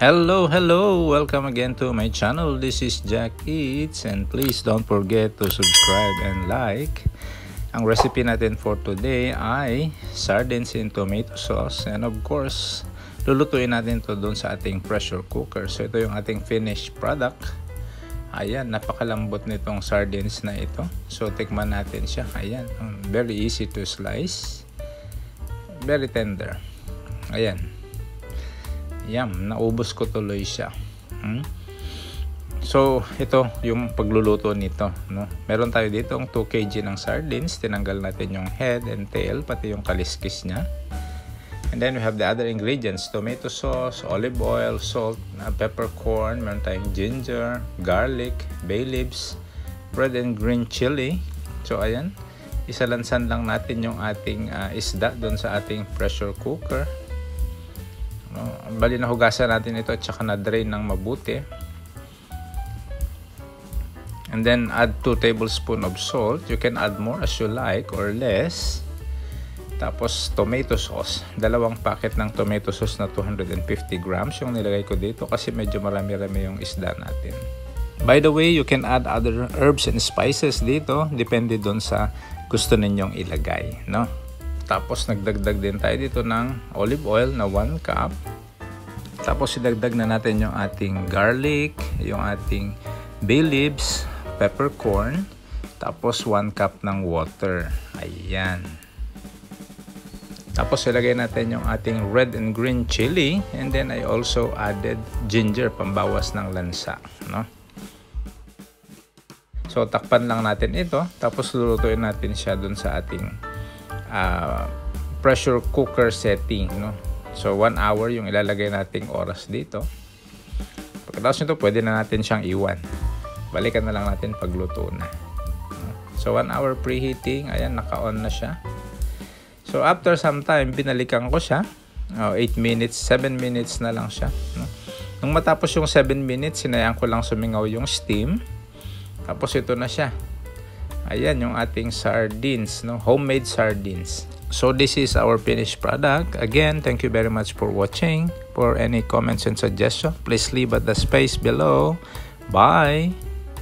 Hello, welcome again to my channel. This is Jack Eats, and please don't forget to subscribe and like. Ang recipe natin for today ay sardines in tomato sauce, and of course lulutuin natin to doon sa ating pressure cooker. So ito yung ating finished product. Ayan, napakalambot nitong sardines na ito. So tikman natin siya. Ayan, very easy to slice, very tender. Ayan, yum, naubos ko tuloy siya. So ito yung pagluluto nito, no? Meron tayo dito 2 kg ng sardines. Tinanggal natin yung head and tail, pati yung kaliskis niya. And then we have the other ingredients: tomato sauce, olive oil, salt, peppercorn, meron tayong ginger, garlic, bay leaves, red and green chili. So ayan, isalansan lang natin yung ating isda doon sa ating pressure cooker. Bali na hugasan natin ito at saka na drain ng mabuti. And then add 2 tablespoons of salt. You can add more as you like or less. Tapos tomato sauce, 2 packet ng tomato sauce na 250 grams yung nilagay ko dito kasi medyo marami-rami yung isda natin. By the way, you can add other herbs and spices dito, depende doon sa gusto ninyong ilagay, no? Tapos nagdagdag din tayo dito ng olive oil na 1 cup. Tapos idagdag na natin yung ating garlic, yung ating bay leaves, peppercorn, tapos 1 cup ng water. Ayan. Tapos ilagay natin yung ating red and green chili, and then I also added ginger, pambawas ng lansa, no? So takpan lang natin ito, tapos lulutuin natin siya dun sa ating pressure cooker setting, no? So 1 hour yung ilalagay nating oras dito. Pagkatapos nito, pwede na natin siyang iwan. Balikan na lang natin pagluto na. So 1 hour preheating. Ayan, naka-on na siya. So after some time, binalikan ko siya. 8 minutes, 7 minutes na lang siya, no? Nung matapos yung 7 minutes, sinayang ko lang sumingaw yung steam. Tapos ito na siya. Ayan yung ating sardines, no? Homemade sardines. So this is our finished product. Again, thank you very much for watching. For any comments and suggestions, please leave at the space below. Bye!